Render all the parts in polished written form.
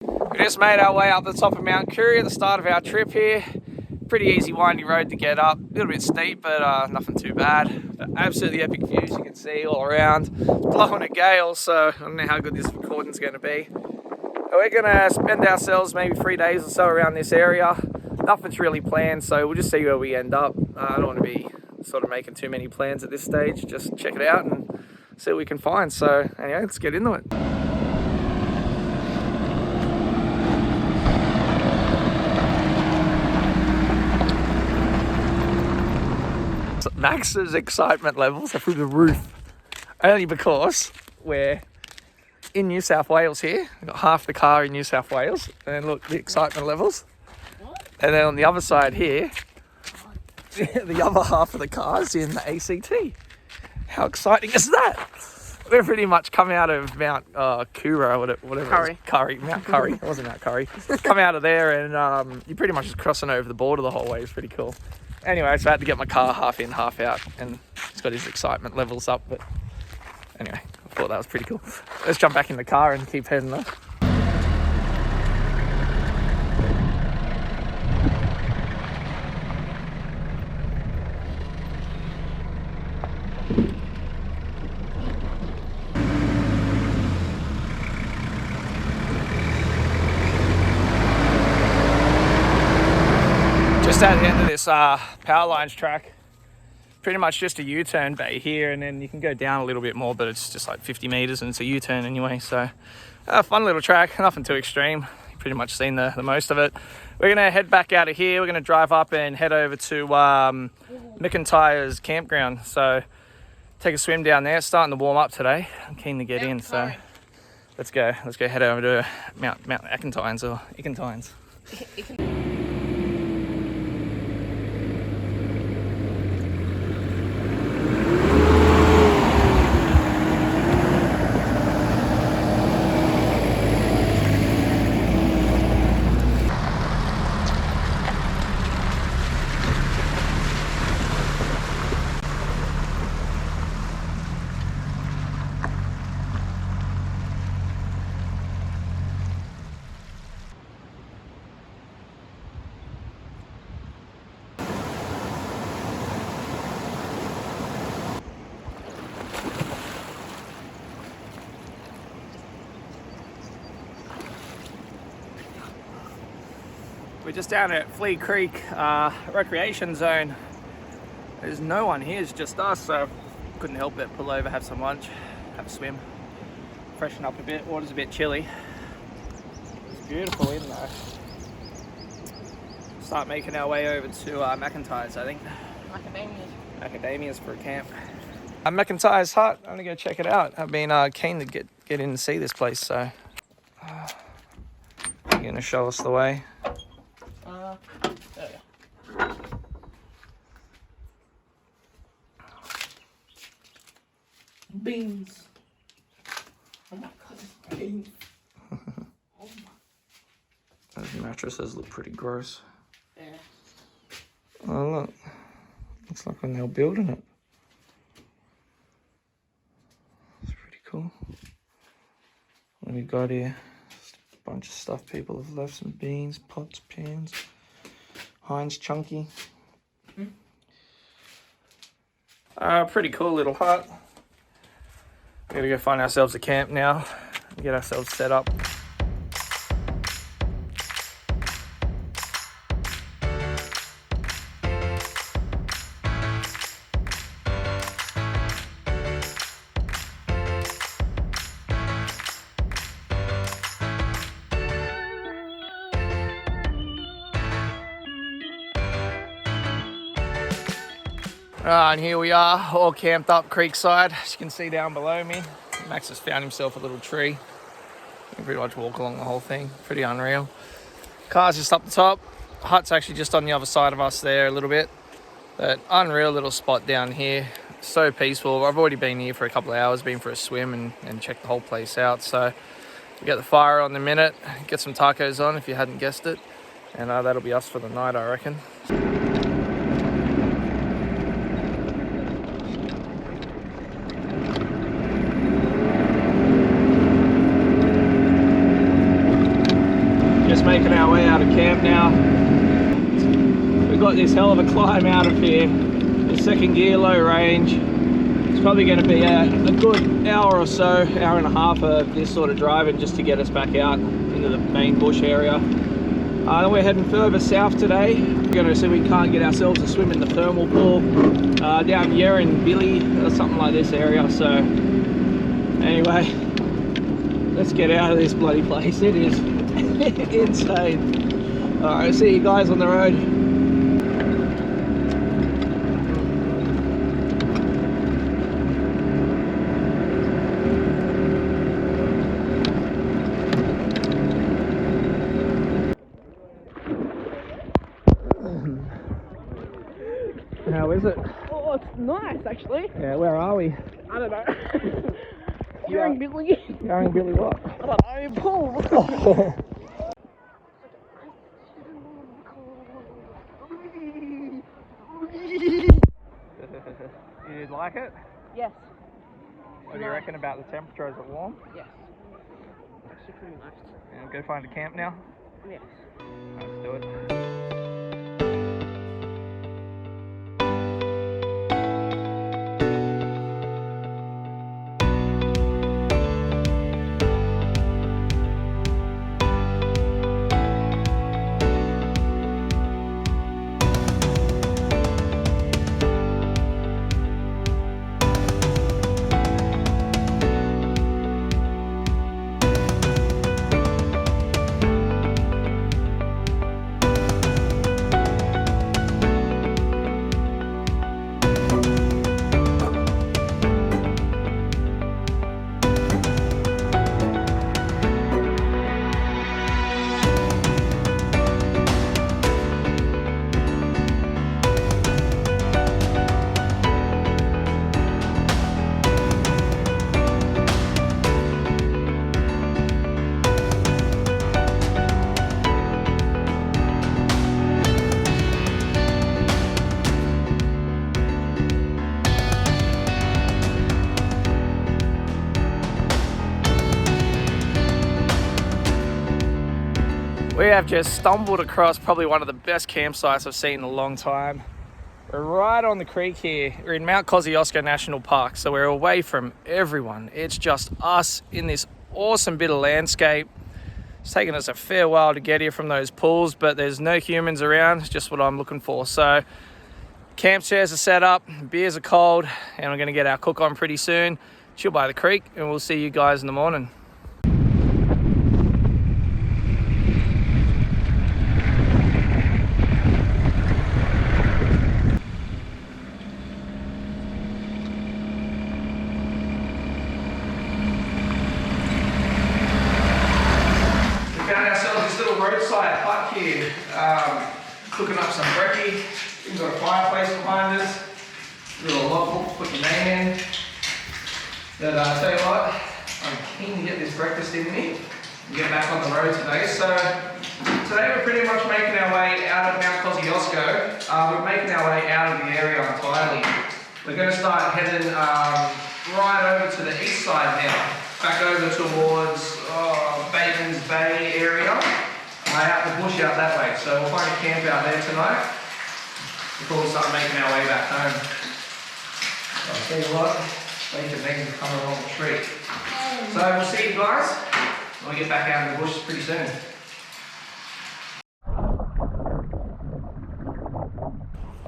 We just made our way up the top of Mount Currie at the start of our trip here. Pretty easy windy road to get up, a little bit steep, but nothing too bad. But absolutely epic views you can see all around. It's blowing a gale, so I don't know how good this recording's going to be. But we're going to spend ourselves maybe 3 days or so around this area. Nothing's really planned, so we'll just see where we end up. I don't want to be sort of making too many plans at this stage. Just check it out and see what we can find. So anyway, let's get into it. Max's excitement levels are through the roof, only because we're in New South Wales here. We've got half the car in New South Wales, and look, the excitement levels. And then on the other side here, the other half of the car's in the ACT. How exciting is that? We're pretty much come out of Mount Kura, whatever Mount Currie. It wasn't Mount Currie. Come out of there, and you're pretty much just crossing over the border the whole way. It's pretty cool. Anyway, so I had to get my car half in, half out, and it's got his excitement levels up. But anyway, I thought that was pretty cool. Let's jump back in the car and keep heading off. Just at the end of this power lines track, pretty much just a U-turn bay here, and then you can go down a little bit more, but it's just like 50 meters and it's a U-turn anyway. So fun little track, nothing too extreme. You've pretty much seen the most of it. We're gonna head back out of here. We're gonna drive up and head over to McIntyre's campground. So take a swim down there. It's starting to warm up today. I'm keen to get in, so let's go head over to Mount Akintines or Ikintines. We're just down at Flea Creek recreation zone. There's no one here, it's just us, so couldn't help but pull over, have some lunch, have a swim, freshen up a bit. Water's a bit chilly. It's beautiful in though. Start making our way over to McIntyre's, I think. Macadamia's for a camp. McIntyre's hut, I'm gonna go check it out. I've been keen to get in and see this place, so you're gonna show us the way. Beans. Oh my god, beans. Oh my. Those mattresses look pretty gross. Yeah. Oh look, looks like when they were building it. It's pretty cool. What we got here? Just a bunch of stuff people have left. Some beans, pots, pans. Heinz Chunky. Pretty cool little hut. We gotta go find ourselves a camp now and get ourselves set up. And here we are, all camped up creekside. As you can see down below me, Max has found himself a little tree. You can pretty much walk along the whole thing. Pretty unreal. Car's just up the top. Hut's actually just on the other side of us there a little bit. But unreal little spot down here. So peaceful. I've already been here for a couple of hours, been for a swim and checked the whole place out. So we get the fire on in a minute, get some tacos on if you hadn't guessed it. And that'll be us for the night, I reckon. just making our way out of camp now. We've got this hell of a climb out of here. The second gear, low range. It's probably going to be a good hour or so, hour and a half of this sort of driving just to get us back out into the main bush area. Then we're heading further south today. We're going to see if we can't get ourselves a swim in the thermal pool down Yerin or something like this area. So anyway, let's get out of this bloody place. It is insane. All right, see you guys on the road. How is it? Oh, it's nice actually. Yeah, where are we? I don't know. Hearing Billy. Hearing Billy what? I don't know, pool. You like it? Yes. What do you reckon about the temperature? Is it warm? Yes. Actually pretty nice. Yeah, go find a camp now? Yes. Let's do it. We have just stumbled across probably one of the best campsites I've seen in a long time. We're right on the creek here. We're in Mount Kosciuszko National Park, so we're away from everyone. It's just us in this awesome bit of landscape. It's taken us a fair while to get here from those pools, but there's no humans around. It's just what I'm looking for. So camp chairs are set up, beers are cold, and we're gonna get our cook on pretty soon. Chill by the creek, and we'll see you guys in the morning. Roadside hut here, cooking up some brekkie. We've got a fireplace behind us, a little logbook to put your name in. But I tell you what, I'm keen to get this breakfast in me and get back on the road today. So today we're pretty much making our way out of Mount Kosciuszko. We're making our way out of the area entirely. We're going to start heading right over to the east side now, back over towards Bateman's Bay area. Out the bush out that way, so we'll find a camp out there tonight before we start making our way back home. So I'll tell you what, later things are coming along the tree. So we'll see you guys when we get back out in the bush pretty soon.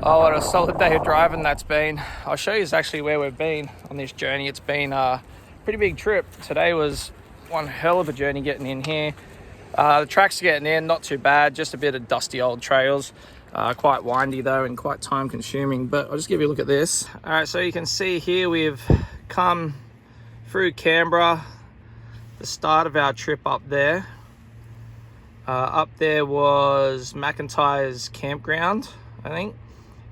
Oh, what a solid day of driving that's been. I'll show you actually where we've been on this journey. It's been a pretty big trip. Today was one hell of a journey getting in here. The tracks are getting in, not too bad, just a bit of dusty old trails. Quite windy though and quite time consuming, but I'll just give you a look at this. All right, so you can see here we've come through Canberra, the start of our trip up there. Up there was McIntyre's campground, I think.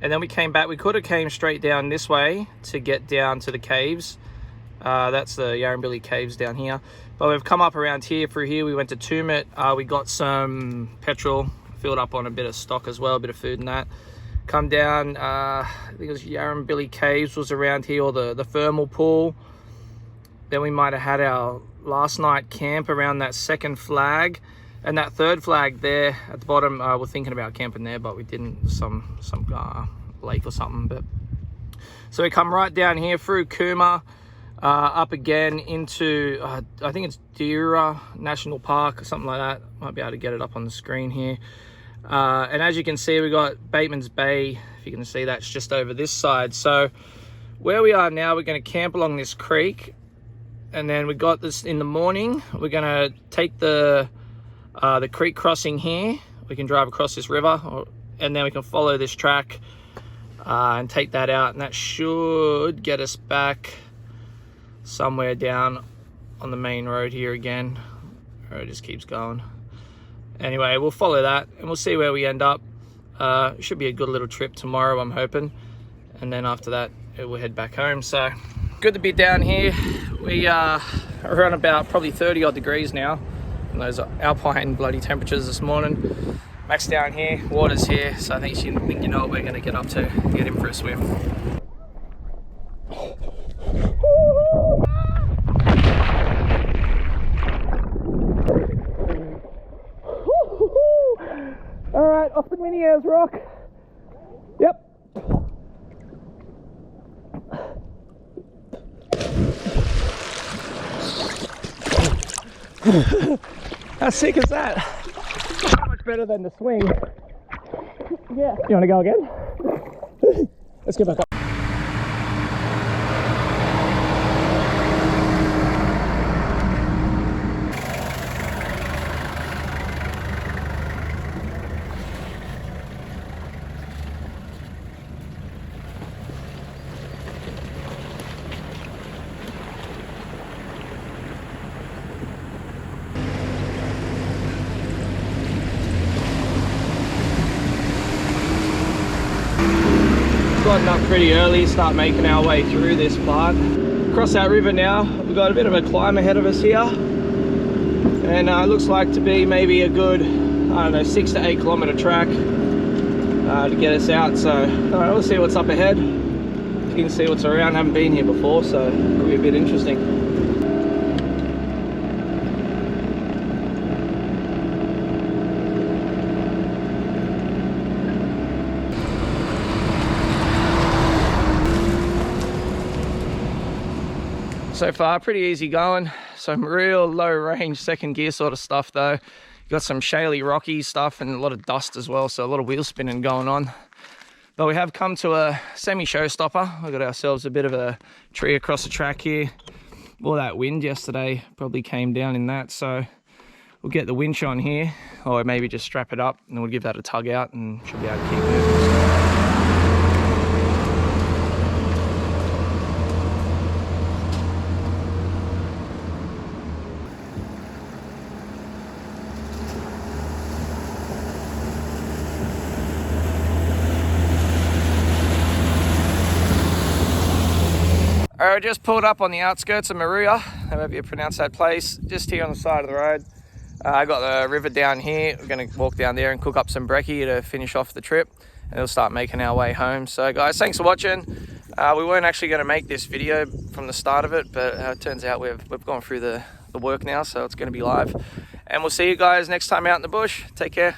And then we came back, we could have came straight down this way to get down to the caves. That's the Yarrambilly Caves down here. But we've come up around here, through here. We went to Tumut. We got some petrol, filled up on a bit of stock as well, a bit of food and that. Come down, I think it was Yarrambilly Caves was around here, or the thermal pool. Then we might have had our last night camp around that second flag. And that third flag there at the bottom, we're thinking about camping there, but we didn't. Some lake or something. But so we come right down here through Cooma, up again into I think it's Deera National Park or something like that. Might be able to get it up on the screen here. And as you can see, we got Bateman's Bay. If you can see, that's just over this side. So where we are now, we're going to camp along this creek, and then we got this in the morning. We're going to take the creek crossing here. We can drive across this river, and then we can follow this track and take that out, and that should get us back somewhere down on the main road here again. The road just keeps going. Anyway, we'll follow that and we'll see where we end up. It should be a good little trip tomorrow, I'm hoping, and then after that we'll head back home. So good to be down here. We are around about probably 30 odd degrees now, and those are alpine bloody temperatures this morning. Max down here, water's here, so I think you know what we're going to get up to. Get in for a swim. All right, off the mini airs rock. Yep. How sick is that? Much better than the swing. Yeah. You want to go again? Let's get back up. Gotten up pretty early, start making our way through this part. Across that river now, we've got a bit of a climb ahead of us here, and it looks like to be maybe a good, I don't know, 6 to 8 kilometer track to get us out. So we'll see what's up ahead. You can see what's around. I haven't been here before, so it'll be a bit interesting. So far pretty easy going. Some real low range second gear sort of stuff though. You got some shaly rocky stuff and a lot of dust as well, so a lot of wheel spinning going on. But we have come to a semi showstopper. We got ourselves a bit of a tree across the track here. All that wind yesterday probably came down in that, so we'll get the winch on here, or maybe just strap it up and we'll give that a tug out and should be able to keep moving. I just pulled up on the outskirts of Maruya, however you pronounce that place, just here on the side of the road. I got the river down here. We're going to walk down there and cook up some brekkie to finish off the trip, and we'll start making our way home. So guys, thanks for watching. We weren't actually going to make this video from the start of it, but it turns out we've gone through the work now, so it's going to be live. And we'll see you guys next time out in the bush. Take care.